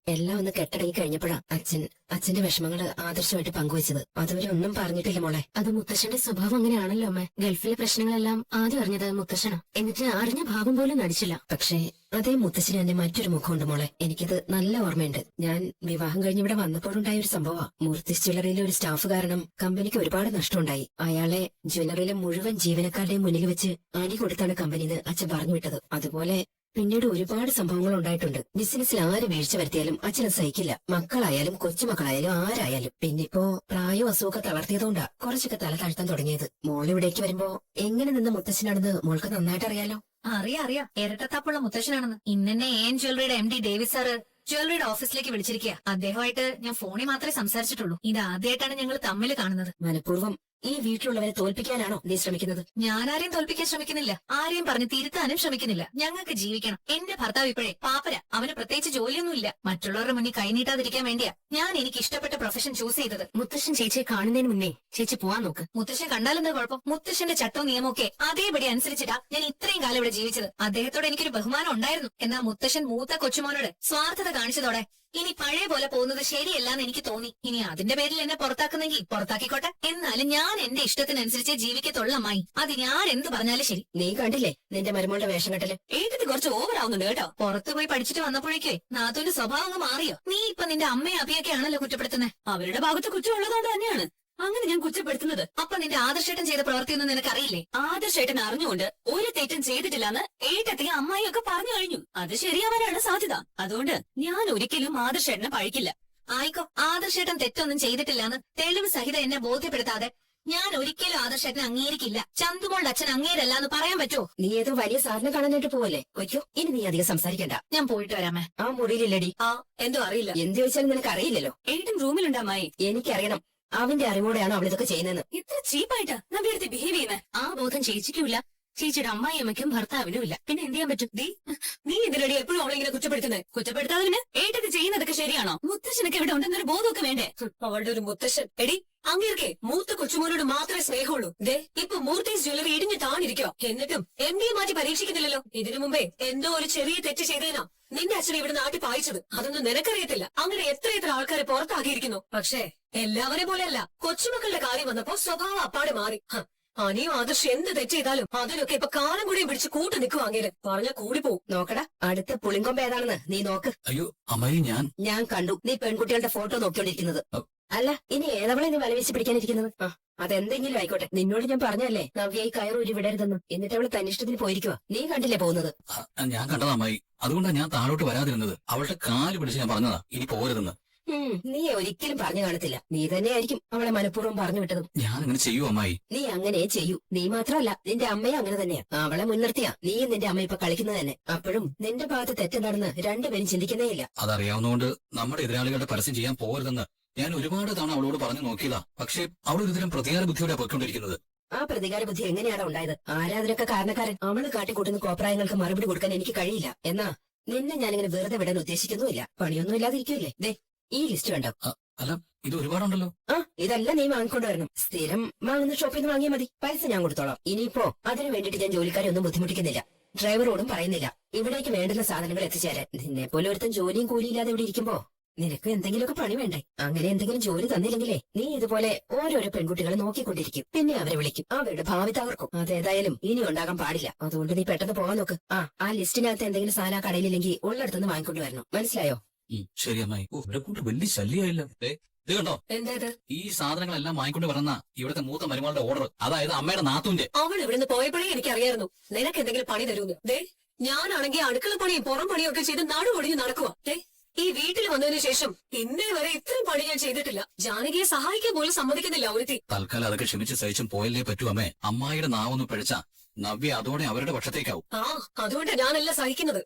എല്ലാം ഒന്ന് കെട്ടടങ്ങി കഴിഞ്ഞപ്പോഴാ അച്ഛന്റെ വിഷമങ്ങള് ആദർശമായിട്ട് പങ്കുവച്ചത്. അതുവരെ ഒന്നും പറഞ്ഞിട്ടില്ല മോളെ. അത് മുത്തശ്ശന്റെ സ്വഭാവം അങ്ങനെയാണല്ലോ അമ്മ. ഗൾഫിലെ പ്രശ്നങ്ങളെല്ലാം ആദ്യം അറിഞ്ഞത് മുത്തശ്ശനാ. എന്നിട്ട് അറിഞ്ഞ ഭാവം പോലും നടിച്ചില്ല. പക്ഷേ അതേ മുത്തശ്ശന് തന്നെ മറ്റൊരു മുഖമുണ്ട് മോളെ. എനിക്കത് നല്ല ഓർമ്മയുണ്ട്. ഞാൻ വിവാഹം കഴിഞ്ഞ് ഇവിടെ വന്നപ്പോഴുണ്ടായ ഒരു സംഭവ. മൂർത്തിസ് ജ്വല്ലറിയിലെ ഒരു സ്റ്റാഫ് കാരണം കമ്പനിക്ക് ഒരുപാട് നഷ്ടമുണ്ടായി. അയാളെ ജ്വല്ലറിയിലെ മുഴുവൻ ജീവനക്കാരുടെയും മുന്നിൽ വെച്ച് അടി കൊടുത്താണ് കമ്പനിന്ന് അച്ഛൻ പറഞ്ഞു വിട്ടത്. അതുപോലെ പിന്നീട് ഒരുപാട് സംഭവങ്ങൾ ഉണ്ടായിട്ടുണ്ട്. ബിസിനസ്സിൽ ആര് വീഴ്ച വരുത്തിയാലും അച്ഛനെ സഹിക്കില്ല. മക്കളായാലും കൊച്ചുമക്കളായാലും ആരായാലും. പിന്നിപ്പോ പ്രായവും അസുഖമൊക്കെ തളർത്തിയതുകൊണ്ടാ കുറച്ചൊക്കെ തല താഴ്ത്താൻ തുടങ്ങിയത്. മോളിവിടേക്ക് വരുമ്പോ എങ്ങനെ നിന്ന് മുത്തശ്ശനാണെന്ന് മോൾക്ക് നന്നായിട്ട് അറിയാലോ. അറിയാം ഇരട്ടത്താപ്പുള്ള മുത്തശ്ശനാണെന്ന്. ഇന്നെ ഏൻ ജ്വല്ലറിയുടെ MD ഡേവിസ് സാറ് ജ്വല്ലറിയുടെ ഓഫീസിലേക്ക് വിളിച്ചിരിക്കുക. അദ്ദേഹമായിട്ട് ഞാൻ ഫോണിൽ മാത്രമേ സംസാരിച്ചിട്ടുള്ളൂ. ഇത് ആദ്യമായിട്ടാണ് ഞങ്ങൾ തമ്മിൽ കാണുന്നത്. മനഃപൂർവ്വം ഈ വീട്ടിലുള്ളവരെ തോൽപ്പിക്കാനാണോ നീ ശ്രമിക്കുന്നത്? ഞാൻ ആരെയും തോൽപ്പിക്കാൻ ശ്രമിക്കുന്നില്ല, ആരെയും പറഞ്ഞ് തിരുത്താനും ശ്രമിക്കുന്നില്ല. ഞങ്ങൾക്ക് ജീവിക്കണം. എന്റെ ഭർത്താവ് ഇപ്പോഴേ പാപ്പര. അവന് പ്രത്യേകിച്ച് ജോലിയൊന്നുമില്ല. മറ്റുള്ളവരുടെ മുന്നിൽ കൈനീട്ടാതിരിക്കാൻ വേണ്ടിയാ ഞാൻ എനിക്ക് ഇഷ്ടപ്പെട്ട പ്രൊഫഷൻ ചൂസ് ചെയ്തത്. മുത്തശ്ശൻ ചേച്ചിയെ കാണുന്നതിന് മുന്നേ ചേച്ചി പോവാൻ നോക്ക്. മുത്തശ്ശൻ കണ്ടാലെന്താ കുഴപ്പം? മുത്തശ്ശന്റെ ചട്ടവും നിയമമൊക്കെ അതേപടി അനുസരിച്ചിട്ടാ ഞാൻ ഇത്രയും കാലം ഇവിടെ ജീവിച്ചത്. അദ്ദേഹത്തോട് എനിക്കൊരു ബഹുമാനം ഉണ്ടായിരുന്നു. എന്നാൽ മുത്തശ്ശൻ മൂത്ത കൊച്ചുമോനോട് സ്വാർത്ഥത കാണിച്ചതോടെ ഇനി പഴയ പോലെ പോകുന്നത് ശരിയല്ലാന്ന് എനിക്ക് തോന്നി. ഇനി അതിന്റെ പേരിൽ എന്നെ പുറത്താക്കുന്നെങ്കിൽ പുറത്താക്കിക്കോട്ടെ. എന്നാലും ഞാൻ എന്റെ ഇഷ്ടത്തിനനുസരിച്ച് ജീവിക്കത്തുള്ള അമ്മായി. അത് ഞാൻ എന്ത് പറഞ്ഞാലും ശരി. നീ കണ്ടില്ലേ നിന്റെ മരുമോളുടെ വേഷം കെട്ടല്? ഏട്ടത് കുറച്ച് ഓവർ ആവുന്നുണ്ട് കേട്ടോ. പുറത്തു പോയി പഠിച്ചിട്ട് വന്നപ്പോഴേക്കേ നാത്തൂന്റെ സ്വഭാവം അങ്ങ് മാറിയോ? നീ ഇപ്പൊ നിന്റെ അമ്മയെ അഭിയൊക്കെ ആണല്ലോ കുറ്റപ്പെടുത്തുന്നത്. അവരുടെ ഭാഗത്ത് കുറ്റമുള്ളതുകൊണ്ട് തന്നെയാണ് അങ്ങനെ ഞാൻ കുറ്റപ്പെടുത്തുന്നത്. അപ്പൊ നിന്റെ ആദർശേട്ടൻ ചെയ്ത പ്രവൃത്തിയൊന്നും നിനക്കറിയില്ലേ? ആദർശേട്ടൻ അറിഞ്ഞുകൊണ്ട് ഒരു തെറ്റും ചെയ്തിട്ടില്ലെന്ന് ഏട്ടത്തിയും അമ്മായിയൊക്കെ പറഞ്ഞു കഴിഞ്ഞു. അത് ശരിയാവാനാണ് സാധ്യത. അതുകൊണ്ട് ഞാൻ ഒരിക്കലും ആദർശേട്ടനെ പഴിക്കില്ല. ആയിക്കോ, ആദർശേട്ടൻ തെറ്റൊന്നും ചെയ്തിട്ടില്ലാന്ന് തെളിവ് സഹിതം എന്നെ ബോധ്യപ്പെടുത്താതെ ഞാൻ ഒരിക്കലും ആദർശേട്ടനെ അംഗീകരിക്കില്ല. ചന്തുമോളുടെ അച്ഛൻ അങ്ങേരല്ലാന്ന് പറയാൻ പറ്റുമോ? നീ ഏതോ വലിയ സാധനം കാണാനായിട്ട് പോവല്ലേ? കൊയ്ക്കോ, ഇനി നീ അധികം സംസാരിക്കണ്ട. ഞാൻ പോയിട്ട് വരാമേ. ആ മുറിയിലില്ലടി. എന്തോ അറിയില്ല. എന്ത് ചോദിച്ചാലും നിനക്ക് അറിയില്ലല്ലോ. ഏട്ടൻ റൂമിലുണ്ടാമായി. എനിക്കറിയണം. അവന്റെ അറിവോടെയാണ് അവൾ ഇതൊക്കെ ചെയ്യുന്നതെന്ന്. ഇത്ര ചീപ്പായിട്ടാ നമ്പിയെടുത്ത് ബിഹേവ് ചെയ്യുന്നത്. ആ ബോധം ചേച്ചിക്കുമില്ല, ചേച്ചിയുടെ അമ്മായിയമ്മയ്ക്കും ഭർത്താവിനും ഇല്ല. പിന്നെ എന്ത് ചെയ്യാൻ പറ്റും? നീ ഇതിലടി എപ്പോഴും അവളിങ്ങനെ കുറ്റപ്പെടുത്തുന്നത്. കുറ്റപ്പെടുത്താതിന് ഏട്ടത് ചെയ്യുന്നതൊക്കെ ശരിയാണോ? മുത്തശ്ശനൊക്കെ ഇവിടെ ഉണ്ടെന്നൊരു ബോധമൊക്കെ വേണ്ടേ? അവളുടെ ഒരു മുത്തശ്ശൻ. എടി അങ്ങേർക്കെ മൂത്ത കൊച്ചുമോനോട് മാത്രമേ സ്നേഹമുള്ളൂ. ദേ ഇപ്പൊ മൂർത്തീസ് ജ്വല്ലറി ഇടിഞ്ഞു താണിരിക്കോ. എന്നിട്ടും MD മാറ്റി പരീക്ഷിക്കുന്നില്ലല്ലോ. ഇതിനു മുമ്പേ എന്തോ ഒരു ചെറിയ തെറ്റ് ചെയ്തേനാ നിന്റെ അച്ഛനെ ഇവിടെ നാട്ടിൽ പായിച്ചത്. അതൊന്നും നിനക്കറിയത്തില്ല. അങ്ങനെ എത്ര ആൾക്കാരെ പുറത്താക്കിയിരിക്കുന്നു. പക്ഷേ എല്ലാവരെ പോലെയല്ല. കൊച്ചുമക്കളുടെ കാര്യം വന്നപ്പോ സ്വഭാവം അപ്പാടെ മാറി. അനിയും ആദർശ് എന്ത് തെറ്റ് ചെയ്താലും അതിലൊക്കെ ഇപ്പൊ കാലം കൂടിയും പിടിച്ച് കൂട്ടു നിൽക്കുവാങ്ങേര്. പറഞ്ഞ കൂടി പോവും. നോക്കടാ, അടുത്ത പുളിങ്കൊമ്പ് ഏതാണെന്ന് നീ നോക്ക്. അയ്യോ അമ്മായി, ഞാൻ കണ്ടു നീ പെൺകുട്ടികളുടെ ഫോട്ടോ നോക്കിക്കൊണ്ടിരിക്കുന്നത്. അല്ല, ഇനി ഏതവളെ നീ വലവീശി പിടിക്കാനിരിക്കുന്നത്? അതെന്തെങ്കിലും ആയിക്കോട്ടെ. നിന്നോട് ഞാൻ പറഞ്ഞല്ലേ നവ്യ ഈ കയറൂരി വിടരുതെന്ന്. എന്നിട്ട് അവള് തന്നിഷ്ടത്തിന് പോയിരിക്കുവാ. നീ കണ്ടില്ലേ പോകുന്നത്? ഞാൻ കണ്ടതാ അമ്മായി. അതുകൊണ്ടാണ് ഞാൻ താഴോട്ട് വരാതിരുന്നത്. അവളുടെ കാല് പിടിച്ച് ഞാൻ പറഞ്ഞതാ ഇനി പോകരുതെന്ന്. നീ ഒരിക്കലും പറഞ്ഞു കാണത്തില്ല. നീ തന്നെയായിരിക്കും അവളെ മനഃപൂർവ്വം പറഞ്ഞു വിട്ടതും. ഞാൻ അങ്ങനെ ചെയ്യൂ അമ്മായി. നീ അങ്ങനെ ചെയ്യൂ. നീ മാത്രമല്ല, നിന്റെ അമ്മയും അങ്ങനെ തന്നെയാ. അവളെ മുൻനിർത്തിയാ നീയും നിന്റെ അമ്മ ഇപ്പൊ കളിക്കുന്നത് തന്നെ. അപ്പോഴും നിന്റെ ഭാഗത്ത് തെറ്റെന്താണെന്ന് രണ്ടുപേരും ചിന്തിക്കുന്നേയില്ല. അതറിയാവുന്നതുകൊണ്ട് നമ്മുടെ എതിരാളികളുടെ പരസ്യം ചെയ്യാൻ പോകരുതെന്ന് ഞാൻ ഒരുപാട് തവണ അവളോട് പറഞ്ഞു നോക്കിയതാ. പക്ഷേ അവൾ ഒരുതരം പ്രതികാര ബുദ്ധിയോടെ പോയിക്കൊണ്ടിരിക്കുന്നത്. ആ പ്രതികാര ബുദ്ധി എങ്ങനെയാണ് ഉണ്ടായത്? ആരാധനൊക്കെ കാരണക്കാരൻ? അവള് കാട്ടിക്കൂട്ടുന്ന കോപ്രായങ്ങൾക്ക് മറുപടി കൊടുക്കാൻ എനിക്ക് കഴിയില്ല. എന്നാ നിന്നെ ഞാനിങ്ങനെ വെറുതെ വിടാൻ ഉദ്ദേശിക്കുന്നുമില്ല. പണിയൊന്നും ഇല്ലാതിരിക്കുമല്ലേ? ദേ ഈ ലിസ്റ്റ് കണ്ടോ? അല്ല, ഇത് ഒരുപാടുണ്ടല്ലോ. ഇതെല്ലാം നീ വാങ്ങിക്കൊണ്ടുവരണം. സ്ഥിരം വാങ്ങുന്ന ഷോപ്പിൽ നിന്ന് വാങ്ങിയാൽ മതി. പൈസ ഞാൻ കൊടുത്തോളാം. ഇനിയിപ്പോ അതിനു വേണ്ടിട്ട് ഞാൻ ജോലിക്കാരെ ഒന്നും ബുദ്ധിമുട്ടിക്കുന്നില്ല. ഡ്രൈവറോടും പറയുന്നില്ല ഇവിടേക്ക് വേണ്ടുന്ന സാധനങ്ങൾ എത്തിച്ചേരാൻ. നിന്നെ പോലെ ഒരുത്തൻ ജോലിയും കൂലിയില്ലാതെ ഇവിടെ ഇരിക്കുമ്പോ നിനക്ക് എന്തെങ്കിലുമൊക്കെ പണി വേണ്ടേ? അങ്ങനെ എന്തെങ്കിലും ജോലി തന്നില്ലെങ്കിലേ നീ ഇതുപോലെ ഓരോരോ പെൺകുട്ടികളെ നോക്കിക്കൊണ്ടിരിക്കും. പിന്നെ അവരെ വിളിക്കും. അവരുടെ ഭാവി തകർക്കും. അതേതായാലും ഇനി ഉണ്ടാകാൻ പാടില്ല. അതുകൊണ്ട് നീ പെട്ടെന്ന് പോകാൻ നോക്ക്. ആ ലിസ്റ്റിനകത്ത് എന്തെങ്കിലും സാധനം ആ കടയിലില്ലെങ്കിൽ ഉള്ളിടത്തുനിന്ന് വാങ്ങിക്കൊണ്ടുവരണം. മനസ്സിലായോ? ശരി അമ്മായി. ഇവരെ കൂട്ട് വലിയ ശല്യമായില്ല. ഇത് കണ്ടോ? എന്തായത്? ഈ സാധനങ്ങളെല്ലാം വാങ്ങിക്കൊണ്ട് വരണ ഇവിടുത്തെ മൂത്ത മരുമകളുടെ ഓർഡർ. അതായത് അമ്മയുടെ നാത്തൂന്റെ. അവൾ ഇവിടുന്ന് പോയപ്പോഴേ എനിക്കറിയായിരുന്നു നിനക്ക് എന്തെങ്കിലും പണി തരൂന്ന്. ദേ ഞാനാണെങ്കിൽ അടുക്കള പണിയും പുറം പണിയും ഒക്കെ ചെയ്ത് നടുവൊടിഞ്ഞ് നടക്കുക. ഈ വീട്ടിൽ വന്നതിന് ശേഷം ഇന്നേ വരെ ഇത്രയും പണി ഞാൻ ചെയ്തിട്ടില്ല. ജാനകിയെ സഹായിക്കാൻ പോലും സമ്മതിക്കുന്നില്ല ഒരുത്തി. തൽക്കാലം അതൊക്കെ ക്ഷമിച്ച് സഹിച്ചും പോയല്ലേ പറ്റൂ അമ്മേ. അമ്മായിയുടെ നാവൊന്ന് പിഴച്ച നവ്യ അതോടെ അവരുടെ പക്ഷത്തേക്കാവും. അതുകൊണ്ട് ഞാനെല്ലാം സഹിക്കുന്നത്.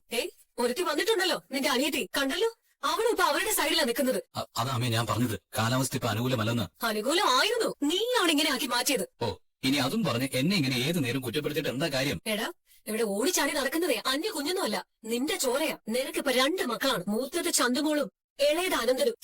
ഒരുത്തി വന്നിട്ടുണ്ടല്ലോ നിന്റെ അനിയത്തി, കണ്ടല്ലോ. അവളും ഇപ്പൊ അവരുടെ സൈഡിലാണ് നിൽക്കുന്നത്. അതാമേ ഞാൻ പറഞ്ഞത്. കാലാവസ്ഥ ഇപ്പൊ അനുകൂലമല്ലെന്ന്. അനുകൂലമായിരുന്നു. നീയാണ് ഇങ്ങനെ ആക്കി മാറ്റിയത്. ഓ, ഇനി അതും പറഞ്ഞ് എന്നെ ഇങ്ങനെ ഏത് നേരം കുറ്റപ്പെടുത്തിയിട്ട് എന്താ കാര്യം? എടാ, ഇവിടെ ഓടിച്ചാടി നടക്കുന്നതേ അന്യ കുഞ്ഞൊന്നുമല്ല. നിന്റെ ചോരയാ. നിനക്കിപ്പോ 2 മക്കളാണ്. മൂത്തത് ചന്തുമോളും ഇളയത് അനന്തനും.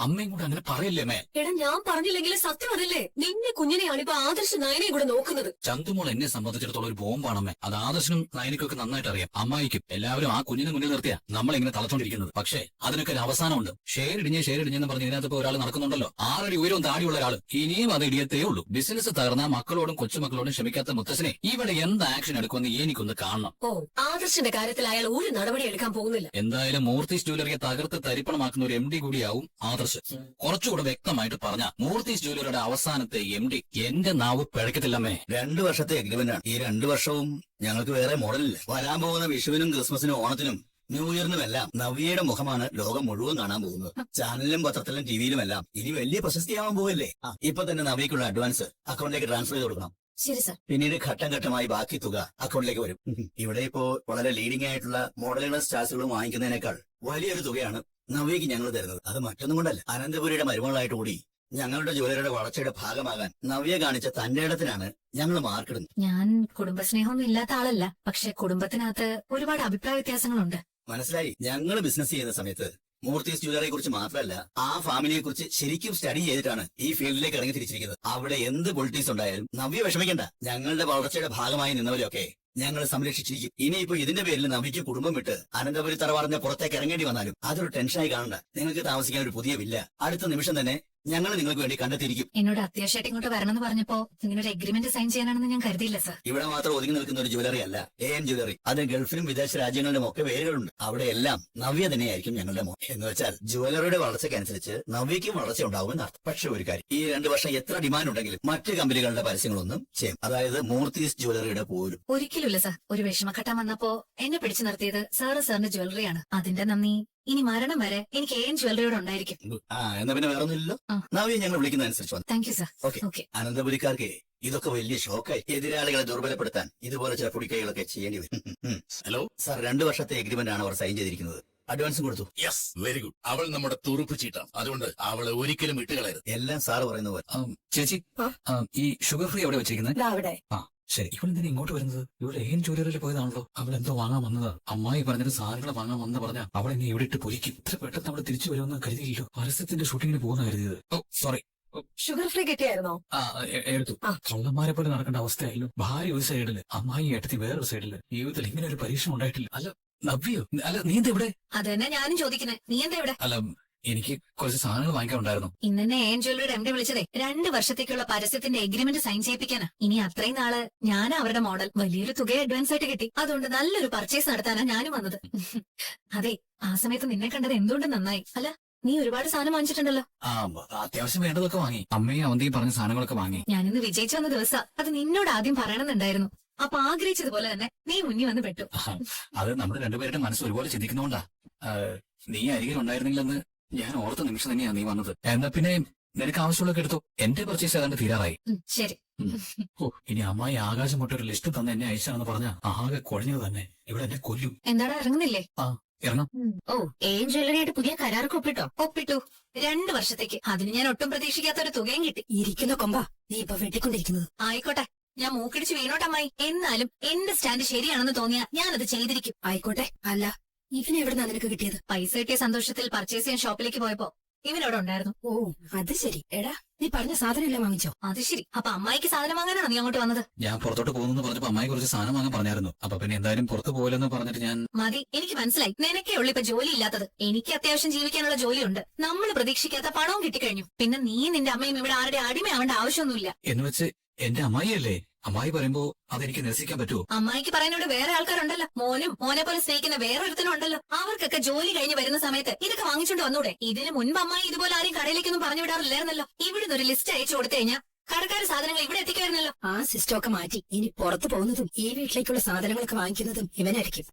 അമ്മയും കൂടെ അങ്ങനെ പറയല്ലേ അമ്മേ. എടാ ഞാൻ പറഞ്ഞില്ലെങ്കിൽ സത്യം അതല്ലേ, നിന്റെ കുഞ്ഞിനെയാണ് ഇപ്പൊ ആദർശ് നയനയും കൂടെ നോക്കുന്നത്. ചന്തുമോൾ എന്നെ സംബന്ധിച്ചിടത്തോളം ഒരു ബോംബാണമ്മേ. അത് ആദർശനും നയനിക്കൊക്കെ നന്നായിട്ട് അറിയാം. അമ്മായിക്കും എല്ലാവരും ആ കുഞ്ഞിനെ മുന്നിൽ നിർത്തിയാ നമ്മളിങ്ങനെ തളച്ചോണ്ടിരിക്കുന്നത്. പക്ഷേ അതിനൊക്കെ ഒരു അവസാനമുണ്ട്. ഷെയർ ഇടിഞ്ഞെന്ന് പറഞ്ഞ് ഇതിനകത്ത് ഇപ്പൊ ഒരാൾ നടക്കുന്നുണ്ടല്ലോ, 6 അടി ഉയരവും താടിയുള്ള ഒരാൾ. ഇനിയും അത് ഇടിയത്തേ ഉള്ളൂ. ബിസിനസ് തകർന്ന മക്കളോടും കൊച്ചുമക്കളോടും ക്ഷമിക്കാത്ത മുത്തശ്ശനെ ഇവിടെ എന്ത് ആക്ഷൻ എടുക്കുമെന്ന് എനിക്കൊന്ന് കാണണം. ഓ, ആദർശിന്റെ കാര്യത്തിൽ അയാൾ ഒരു നടപടി എടുക്കാൻ പോകുന്നില്ല. എന്തായാലും മൂർത്തീസ് ജ്വല്ലറിയെ തകർത്ത് തരിപ്പണമാക്കുന്ന ഒരു MD കൂടിയാവും ആദർശ്. കുറച്ചുകൂടെ വ്യക്തമായിട്ട് പറഞ്ഞ മൂർത്തീസ് ജ്വല്ലറിയുടെ അവസാനത്തെ MD എന്റെ നാവ് പിഴക്കത്തില്ലമ്മേ. 2 വർഷത്തെ എഗ്രിമെന്റ് ആണ്. ഈ 2 വർഷവും ഞങ്ങൾക്ക് വേറെ മോഡലില്ല. വരാൻ പോകുന്ന വിഷുവിനും ക്രിസ്മസിനും ഓണത്തിനും ന്യൂ ഇയറിനുമെല്ലാം നവ്യയുടെ മുഖമാണ് ലോകം മുഴുവൻ കാണാൻ പോകുന്നത്. ചാനലിലും പത്രത്തിലും ടിവിയിലുമെല്ലാം ഇനി വലിയ പ്രശസ്തിയാവാൻ പോവല്ലേ. ഇപ്പൊ തന്നെ നവ്യക്കുള്ള അഡ്വാൻസ് അക്കൗണ്ടിലേക്ക് ട്രാൻസ്ഫർ ചെയ്ത് കൊടുക്കണം. ശരി സർ. പിന്നീട് ഘട്ടം ഘട്ടമായി ബാക്കി തുക അക്കൗണ്ടിലേക്ക് വരും. ഇവിടെ ഇപ്പോ വളരെ ലീഡിംഗ് ആയിട്ടുള്ള മോഡലുകളും സ്റ്റാർസുകളും വാങ്ങിക്കുന്നതിനേക്കാൾ വലിയൊരു തുകയാണ് നവ്യക്ക് ഞങ്ങൾ തരുന്നത്. അത് മറ്റൊന്നും കൊണ്ടല്ല, അനന്തപുരിയുടെ മരുമകളായിട്ട് കൂടി ഞങ്ങളുടെ ജ്വല്ലറിയുടെ വളർച്ചയുടെ ഭാഗമാകാൻ നവ്യ കാണിച്ച തന്റെ ഇടത്തിനാണ് ഞങ്ങൾ മാർക്കിടുന്നത്. ഞാൻ കുടുംബസ്നേഹമൊന്നും ഇല്ലാത്ത ആളല്ല, പക്ഷെ കുടുംബത്തിനകത്ത് ഒരുപാട് അഭിപ്രായ വ്യത്യാസങ്ങളുണ്ട്. മനസ്സിലായി. ഞങ്ങൾ ബിസിനസ് ചെയ്യുന്ന സമയത്ത് മൂർത്തീസ് ജ്വല്ലറിയെ കുറിച്ച് മാത്രമല്ല, ആ ഫാമിലിയെ കുറിച്ച് ശരിക്കും സ്റ്റഡി ചെയ്തിട്ടാണ് ഈ ഫീൽഡിലേക്ക് ഇറങ്ങി തിരിച്ചിരിക്കുന്നത്. അവിടെ എന്ത് പൊളിറ്റിക്സ് ഉണ്ടായാലും നവ്യ വിഷമിക്കണ്ട. ഞങ്ങളുടെ വളർച്ചയുടെ ഭാഗമായി നിന്നവരൊക്കെ ഞങ്ങൾ സംരക്ഷിച്ചിരിക്കും. ഇനിയിപ്പോ ഇതിന്റെ പേരിൽ നവ്യക്ക് കുടുംബം വിട്ട് അനന്തപുരി തറവാടിന്റെ പുറത്തേക്ക് ഇറങ്ങേണ്ടി വന്നാലും അതൊരു ടെൻഷനായി കാണണ്ട. നിങ്ങൾക്ക് താമസിക്കാൻ ഒരു പുതിയ വില്ല അടുത്ത നിമിഷം തന്നെ ഞങ്ങൾ നിങ്ങൾക്ക് വേണ്ടി കണ്ടെത്തിയിരിക്കും. എന്നോട് അത്യാവശ്യമായിട്ട് ഇങ്ങോട്ട് വരണമെന്ന് പറഞ്ഞപ്പോ ഇങ്ങനെ ഒരു എഗ്രിമെന്റ് സൈൻ ചെയ്യാനാണെന്ന് ഞാൻ കരുതിയില്ല സർ. ഇവിടെ മാത്രം ഒതുങ്ങി നിൽക്കുന്ന ഒരു ജ്വല്ലറി അല്ല AM ജ്വല്ലറി. അത് ഗൾഫിലും വിദേശ രാജ്യങ്ങളിലും ഒക്കെ വേരുകളുണ്ട്. അവിടെ എല്ലാം നവ്യ തന്നെയായിരിക്കും ഞങ്ങളുടെ മോൻ. എന്ന് വെച്ചാൽ ജ്വല്ലറിയുടെ വളർച്ചയ്ക്കനുസരിച്ച് നവ്യയ്ക്കും വളർച്ച ഉണ്ടാവുമെന്ന് അർത്ഥം. പക്ഷെ ഒരു കാര്യം, ഈ 2 വർഷം എത്ര ഡിമാൻഡ് ഉണ്ടെങ്കിലും മറ്റ് കമ്പനികളുടെ പരസ്യങ്ങളൊന്നും ചെയ്യും. അതായത് മൂർത്തീസ് ജ്വല്ലറിയുടെ പോലും. ഒരിക്കലുമില്ല സർ. ഒരു വിഷമഘട്ടം വന്നപ്പോ എന്നെ പിടിച്ചു നിർത്തിയത് സാറിന്റെ ജ്വല്ലറിയാണ്. അതിന്റെ നന്ദി ഇനി മരണം വരെ എനിക്ക് AM ജ്വല്ലറിയോട് ഉണ്ടായിരിക്കും. എന്നാ പിന്നെ വേറെ ഒന്നുമില്ലല്ലോ. ആ. നവ്യ ഞങ്ങൾ വിളിക്കുന്ന അനുസരിച്ച് വന്നു. Thank you sir. Okay. Okay. അനന്തപുരിക്കാർക്ക് ഇതൊക്കെ വലിയ ഷോക്കായി. എതിരാളികളെ ദുർബലപ്പെടുത്താൻ ഇതുപോലെ ചില പൊടിക്കൈകളൊക്കെ ചെയ്യേണ്ടി വരും. ഹലോ സാർ, 2 വർഷത്തെ എഗ്രിമെന്റ് ആണ് അവർ സൈൻ ചെയ്തിരിക്കുന്നത്. അഡ്വാൻസും കൊടുത്തു. Yes, very good. അവൾ നമ്മുടെ തുറുപ്പ് ചീട്ടാണ്, അതുകൊണ്ട് അവളെ ഒരിക്കലും വിട്ടുകളയരുത്. എല്ലാം സാറ് പറയുന്ന പോലെ. ചേച്ചി, ഈ ഷുഗർ ഫ്രീ എവിടെ വെച്ചിരിക്കുന്നത്? അവിടെ ശരി. ഇവളെന്തിനാ ഇങ്ങോട്ട് വരുന്നത്? ഇവിടെ ഏൻ ജ്വല്ലറിയിൽ പോയതാണല്ലോ. അവൾ എന്തോ വാങ്ങാൻ വന്നത്. അമ്മായി പറഞ്ഞിട്ട് സാധനങ്ങൾ വാങ്ങാൻ വന്ന പറഞ്ഞ അവളെ എന്നെ ഇവിടെ ഇട്ട് പൊരിക്കും. ഇത്ര പെട്ടെന്ന് അവളെ തിരിച്ചു വരുമെന്ന് കരുതിയില്ലോ. പരസ്യത്തിന്റെ ഷൂട്ടിങ്ങിന് പോകുന്ന കരുതിയത്. Oh sorry. ഷുഗർ ഫ്രീ കിട്ടിയായിരുന്നോ? എടുത്തു. ആ. കള്ളന്മാരെ പോലെ നടക്കേണ്ട അവസ്ഥയായല്ലോ. ഭാര്യ ഒരു സൈഡില്, അമ്മായി ഏട്ടത്തി വേറൊരു സൈഡില്. ജീവിതത്തിൽ ഇങ്ങനെ ഒരു പരീക്ഷണം ഉണ്ടായിട്ടില്ല. അല്ല നവ്യോ, അല്ല നീ എന്താ ഇവിടെ? അത് തന്നെ ഞാനും ചോദിക്കുന്നത്. നീ എന്താ ഇവിടെ? അല്ല എനിക്ക് കുറച്ച് സാധനങ്ങൾ വാങ്ങിക്കാനുണ്ടായിരുന്നു. ഇന്നെ AM ജ്വല്ലറിയുടെ MD വിളിച്ചതേ 2 വർഷത്തേക്കുള്ള പരസ്യത്തിന്റെ എഗ്രിമെന്റ് സൈൻ ചെയ്യിപ്പിക്കാനാ. ഇനി അത്രയും നാള് ഞാൻ അവരുടെ മോഡൽ വലിയൊരു തുക അഡ്വാൻസ് ആയിട്ട് കിട്ടി. അതുകൊണ്ട് നല്ലൊരു പർച്ചേസ് നടത്താനാ ഞാനും വന്നത്. അതെ, ആ സമയത്ത് നിന്നെ കണ്ടത് എന്തുകൊണ്ട് നന്നായി. അല്ല, നീ ഒരുപാട് സാധനം വാങ്ങിച്ചിട്ടുണ്ടല്ലോ. അത്യാവശ്യം വേണ്ടതൊക്കെ വാങ്ങി. അമ്മയും അവന്തിയും പറഞ്ഞ സാധനങ്ങളൊക്കെ വാങ്ങി. ഞാനിന്ന് വിജയിച്ചു വന്ന ദിവസം അത് നിന്നോട് ആദ്യം പറയണമെന്നുണ്ടായിരുന്നു. അപ്പൊ ആഗ്രഹിച്ചതുപോലെ തന്നെ നീ മുന്നിൽ വന്ന് പെട്ടു. അത് നമ്മുടെ രണ്ടുപേരുടെ മനസ്സ് ഒരുപോലെ ചിന്തിക്കുന്നോണ്ടാ. നീ അരികിൽ ഉണ്ടായിരുന്നില്ലെന്ന് ഞാൻ ഓർത്ത നിമിഷം തന്നെയാ നീ വന്നത്. എന്നാ പിന്നെ നിനക്ക് ആവശ്യമുള്ളൊക്കെ എടുത്തു. എന്റെ പർച്ചേസ് ഏതാണ്ട് തീരാറായി. ശരി. ഓ, ഇനി അമ്മായി ആകാശം മുട്ടൊരു ലിസ്റ്റ് തന്നെ എന്നെ അയച്ചാണെന്ന് പറഞ്ഞ ആകെ കുഴഞ്ഞത് തന്നെ. ഇവിടെ എന്നെ കൊല്ലും. എന്താടാ, ഇറങ്ങുന്നില്ലേ? ഇറങ്ങാം. ഓ, AM ജ്വല്ലറിയായിട്ട് പുതിയ കരാർക്ക് ഒപ്പിട്ടു 2 വർഷത്തേക്ക്. അതിന് ഞാൻ ഒട്ടും പ്രതീക്ഷിക്കാത്ത ഒരു തുകയും കിട്ടി. ഇരിക്കുന്ന കൊമ്പ നീ ഇപ്പൊ വെട്ടിക്കൊണ്ടിരിക്കുന്നത്. ആയിക്കോട്ടെ, ഞാൻ മൂക്കിടിച്ച് വീണോട്ടമ്മായി. എന്നാലും എന്റെ സ്റ്റാൻഡ് ശരിയാണെന്ന് തോന്നിയാ ഞാനത് ചെയ്തിരിക്കും. ആയിക്കോട്ടെ. അല്ല, ഇവനെവിടുന്നാ നിനക്ക് കിട്ടിയത്? പൈസ കിട്ടിയ സന്തോഷത്തിൽ പർച്ചേസ് ചെയ്യാൻ ഷോപ്പിലേക്ക് പോയപ്പോ ഇവനവിടെ ഉണ്ടായിരുന്നു. ഓ, അത് ശരി. എടാ, നീ പറഞ്ഞ സാധനം എല്ലാം വാങ്ങിച്ചോ? അത് ശരി. അപ്പൊ അമ്മായിക്ക് സാധനം വാങ്ങാനാണോ നീ അങ്ങോട്ട് വന്നത്? ഞാൻ പുറത്തോട്ട് പോകുന്നു പറഞ്ഞപ്പോ അമ്മായി കുറച്ച് സാധനം വാങ്ങാൻ പറഞ്ഞായിരുന്നു. അപ്പൊ പിന്നെ എന്തായാലും പുറത്ത് പോകില്ലെന്ന് പറഞ്ഞിട്ട് ഞാൻ. മതി, എനിക്ക് മനസ്സിലായി. നിനക്കേ ഉള്ളു ഇപ്പൊ ജോലി ഇല്ലാത്തത്. എനിക്ക് അത്യാവശ്യം ജീവിക്കാനുള്ള ജോലിയുണ്ട്. നമ്മൾ പ്രതീക്ഷിക്കാത്ത പണവും കിട്ടിക്കഴിഞ്ഞു. പിന്നെ നീ നിന്റെ അമ്മയും ഇവിടെ ആരുടെ അടിമയാവേണ്ട ആവശ്യമൊന്നുമില്ല. എന്ന് വെച്ച് എന്റെ അമ്മായിയല്ലേ? അമ്മായി പറയുമ്പോ അതെനിക്ക് നിരസിക്കാൻ പറ്റുമോ? അമ്മായിക്ക് പറയാനോട് വേറെ ആൾക്കാരുണ്ടല്ലോ. മോനും മോനെ പോലെ സ്നേഹിക്കുന്ന വേറെ ഒരുത്തനും ഉണ്ടല്ലോ. അവർക്കൊക്കെ ജോലി കഴിഞ്ഞ് വരുന്ന സമയത്ത് ഇതൊക്കെ വാങ്ങിച്ചോണ്ട് വന്നൂടെ? ഇതിന് മുൻപ് അമ്മായി ഇതുപോലെ ആരെയും കടയിലേക്കൊന്നും പറഞ്ഞു വിടാറില്ലായിരുന്നല്ലോ. ഇവിടുന്ന് ഒരു ലിസ്റ്റ് അയച്ചു കൊടുത്തു കഴിഞ്ഞാൽ കടക്കാർ സാധനങ്ങൾ ഇവിടെ എത്തിക്കായിരുന്നല്ലോ. ആ സിസ്റ്റം ഒക്കെ മാറ്റി ഇനി പുറത്തു പോകുന്നതും ഈ വീട്ടിലേക്കുള്ള സാധനങ്ങളൊക്കെ വാങ്ങിക്കുന്നതും ഇവനായിരിക്കും.